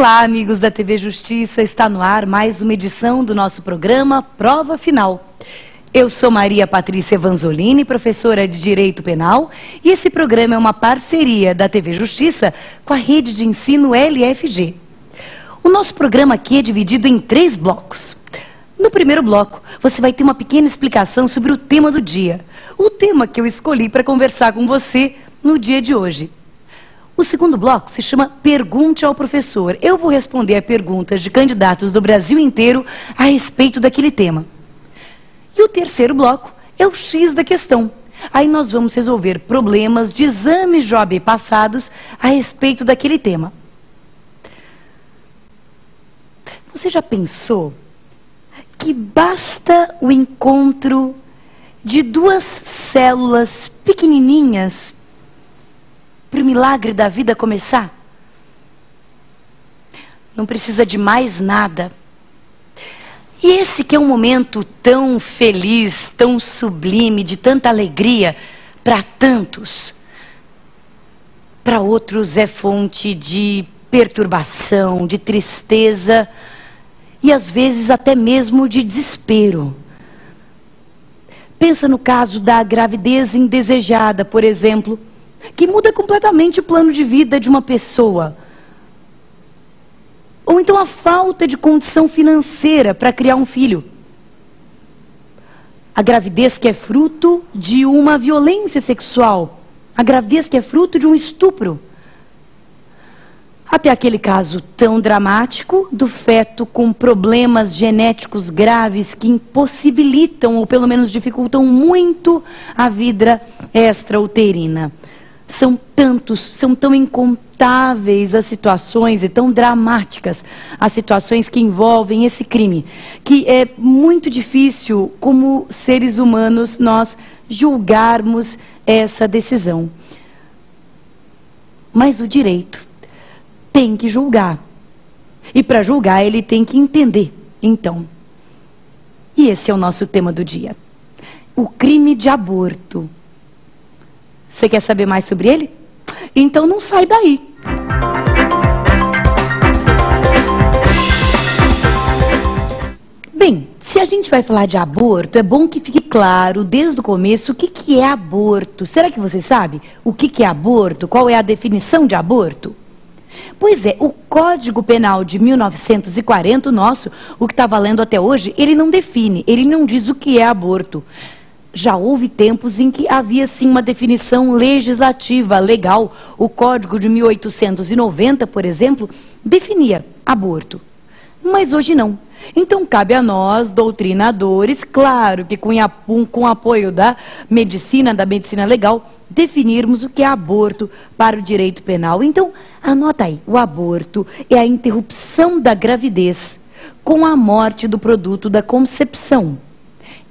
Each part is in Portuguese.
Olá, amigos da TV Justiça, está no ar mais uma edição do nosso programa Prova Final. Eu sou Maria Patrícia Vanzolini, professora de Direito Penal, e esse programa é uma parceria da TV Justiça com a rede de ensino LFG. O nosso programa aqui é dividido em 3 blocos. No primeiro bloco, você vai ter uma pequena explicação sobre o tema do dia, o tema que eu escolhi para conversar com você no dia de hoje. O segundo bloco se chama Pergunte ao Professor. Eu vou responder a perguntas de candidatos do Brasil inteiro a respeito daquele tema. E o terceiro bloco é o X da questão. Aí nós vamos resolver problemas de exames de OAB passados a respeito daquele tema. Você já pensou que basta o encontro de 2 células pequenininhas para o milagre da vida começar? Não precisa de mais nada. E esse que é um momento tão feliz, tão sublime, de tanta alegria para tantos, para outros é fonte de perturbação, de tristeza e às vezes até mesmo de desespero. Pensa no caso da gravidez indesejada, por exemplo, que muda completamente o plano de vida de uma pessoa. Ou então a falta de condição financeira para criar um filho. A gravidez que é fruto de uma violência sexual. A gravidez que é fruto de um estupro. Até aquele caso tão dramático do feto com problemas genéticos graves que impossibilitam ou pelo menos dificultam muito a vida extrauterina. São tão incontáveis as situações e tão dramáticas as situações que envolvem esse crime, que é muito difícil, como seres humanos, nós julgarmos essa decisão. Mas o direito tem que julgar. E para julgar, ele tem que entender. Então, e esse é o nosso tema do dia. O crime de aborto. Você quer saber mais sobre ele? Então não sai daí. Bem, se a gente vai falar de aborto, é bom que fique claro desde o começo o que é aborto. Será que você sabe o que é aborto? Qual é a definição de aborto? Pois é, o Código Penal de 1940, o nosso, o que está valendo até hoje, ele não define, ele não diz o que é aborto. Já houve tempos em que havia sim uma definição legislativa, legal. O Código de 1890, por exemplo, definia aborto. Mas hoje não. Então cabe a nós, doutrinadores, claro que com o apoio da medicina legal, definirmos o que é aborto para o direito penal. Então, anota aí, o aborto é a interrupção da gravidez com a morte do produto da concepção.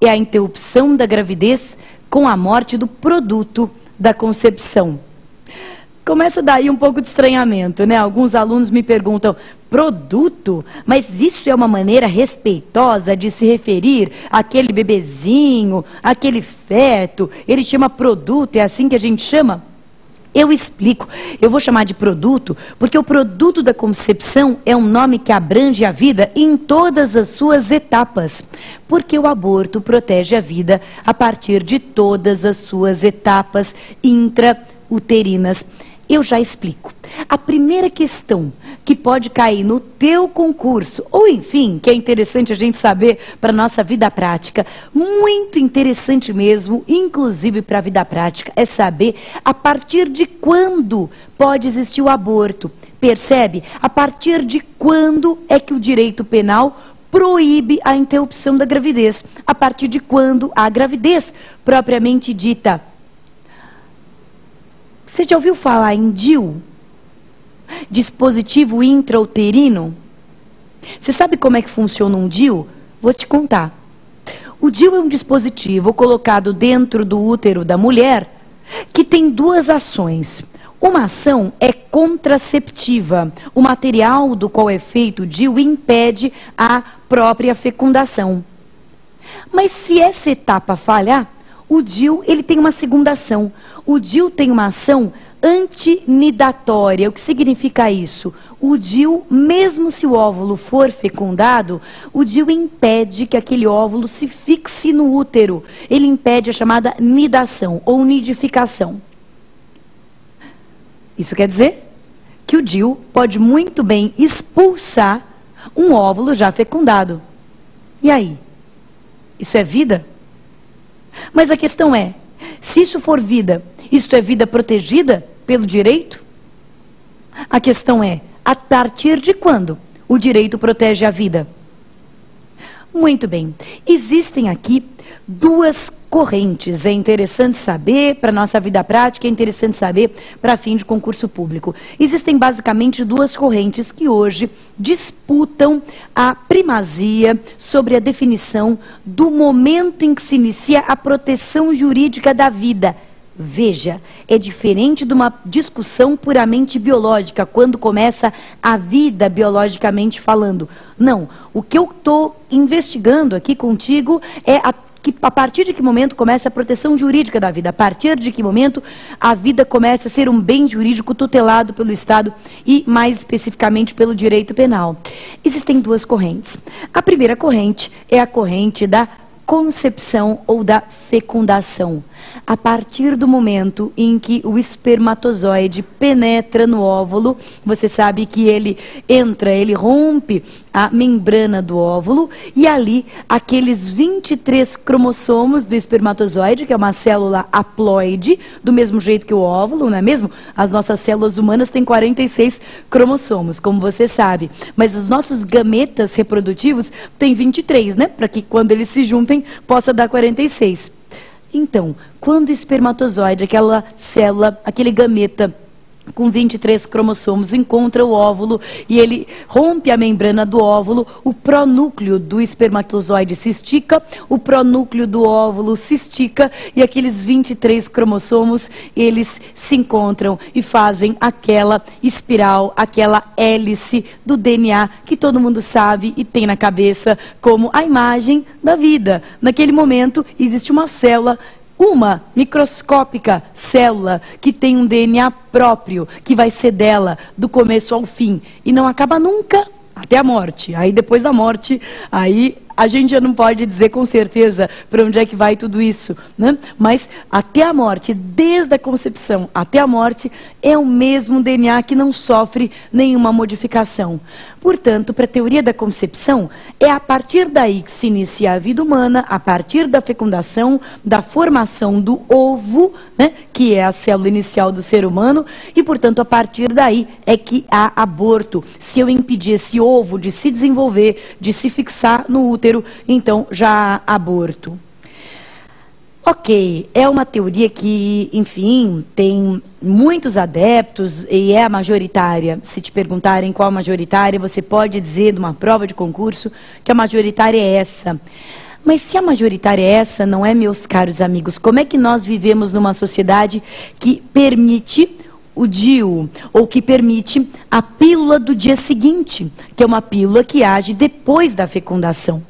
É a interrupção da gravidez com a morte do produto da concepção. Começa daí um pouco de estranhamento, né? Alguns alunos me perguntam, produto? Mas isso é uma maneira respeitosa de se referir àquele bebezinho, àquele feto? Ele chama produto, é assim que a gente chama? Eu explico, eu vou chamar de produto, porque o produto da concepção é um nome que abrange a vida em todas as suas etapas. Porque o aborto protege a vida a partir de todas as suas etapas intrauterinas. Eu já explico. A primeira questão que pode cair no teu concurso, ou enfim, que é interessante a gente saber para a nossa vida prática, muito interessante mesmo, inclusive para a vida prática, é saber a partir de quando pode existir o aborto. Percebe? A partir de quando é que o direito penal proíbe a interrupção da gravidez? A partir de quando a gravidez propriamente dita. Você já ouviu falar em DIU? Dispositivo intrauterino? Você sabe como é que funciona um DIU? Vou te contar. O DIU é um dispositivo colocado dentro do útero da mulher que tem 2 ações. Uma ação é contraceptiva. O material do qual é feito o DIU impede a própria fecundação. Mas se essa etapa falhar, o DIU ele tem uma segunda ação. O DIU tem uma ação antinidatória. O que significa isso? O DIU, mesmo se o óvulo for fecundado, o DIU impede que aquele óvulo se fixe no útero. Ele impede a chamada nidação ou nidificação. Isso quer dizer que o DIU pode muito bem expulsar um óvulo já fecundado. E aí? Isso é vida? Mas a questão é, se isso for vida, isto é vida protegida pelo direito? A questão é, a partir de quando o direito protege a vida? Muito bem, existem aqui duas correntes, é interessante saber para a nossa vida prática, é interessante saber para fim de concurso público. Existem basicamente duas correntes que hoje disputam a primazia sobre a definição do momento em que se inicia a proteção jurídica da vida. Veja, é diferente de uma discussão puramente biológica, quando começa a vida biologicamente falando. Não, o que eu estou investigando aqui contigo é a partir de que momento começa a proteção jurídica da vida, a partir de que momento a vida começa a ser um bem jurídico tutelado pelo Estado e, mais especificamente, pelo direito penal. Existem duas correntes. A primeira corrente é a corrente da concepção ou da fecundação. A partir do momento em que o espermatozoide penetra no óvulo, você sabe que ele entra, ele rompe a membrana do óvulo e ali aqueles 23 cromossomos do espermatozoide, que é uma célula haploide, do mesmo jeito que o óvulo, não é mesmo? As nossas células humanas têm 46 cromossomos, como você sabe, mas os nossos gametas reprodutivos têm 23, né? Para que quando eles se juntem possa dar 46. Então, quando o espermatozoide, aquela célula, aquele gameta com 23 cromossomos, encontra o óvulo e ele rompe a membrana do óvulo, o pronúcleo do espermatozoide se estica, o pronúcleo do óvulo se estica e aqueles 23 cromossomos, eles se encontram e fazem aquela espiral, aquela hélice do DNA que todo mundo sabe e tem na cabeça como a imagem da vida. Naquele momento, existe uma célula, uma microscópica célula que tem um DNA próprio, que vai ser dela do começo ao fim. E não acaba nunca até a morte. Aí depois da morte, aí a gente já não pode dizer com certeza para onde é que vai tudo isso, né? Mas até a morte, desde a concepção até a morte, é o mesmo DNA que não sofre nenhuma modificação. Portanto, para a teoria da concepção, é a partir daí que se inicia a vida humana, a partir da fecundação, da formação do ovo, né, que é a célula inicial do ser humano, e, portanto, a partir daí é que há aborto. Se eu impedir esse ovo de se desenvolver, de se fixar no útero, então já há aborto. Ok, é uma teoria que, enfim, tem muitos adeptos e é a majoritária. Se te perguntarem qual a majoritária, você pode dizer numa prova de concurso que a majoritária é essa. Mas se a majoritária é essa, não é, meus caros amigos? Como é que nós vivemos numa sociedade que permite o DIU, ou que permite a pílula do dia seguinte, que é uma pílula que age depois da fecundação?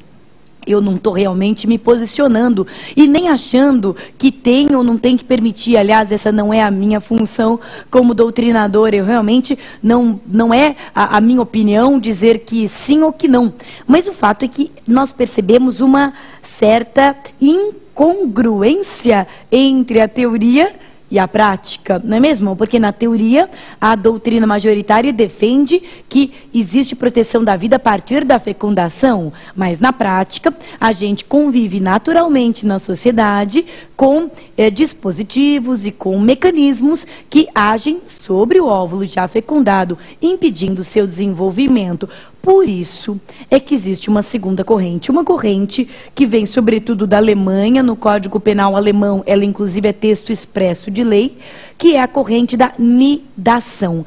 Eu não estou realmente me posicionando e nem achando que tem ou não tem que permitir. Aliás, essa não é a minha função como doutrinador. Eu realmente não é a minha opinião dizer que sim ou que não. Mas o fato é que nós percebemos uma certa incongruência entre a teoria e a prática, não é mesmo? Porque na teoria a doutrina majoritária defende que existe proteção da vida a partir da fecundação, mas na prática a gente convive naturalmente na sociedade com dispositivos e com mecanismos que agem sobre o óvulo já fecundado, impedindo seu desenvolvimento. Por isso é que existe uma segunda corrente, uma corrente que vem sobretudo da Alemanha, no Código Penal alemão, ela inclusive é texto expresso de lei, que é a corrente da nidação.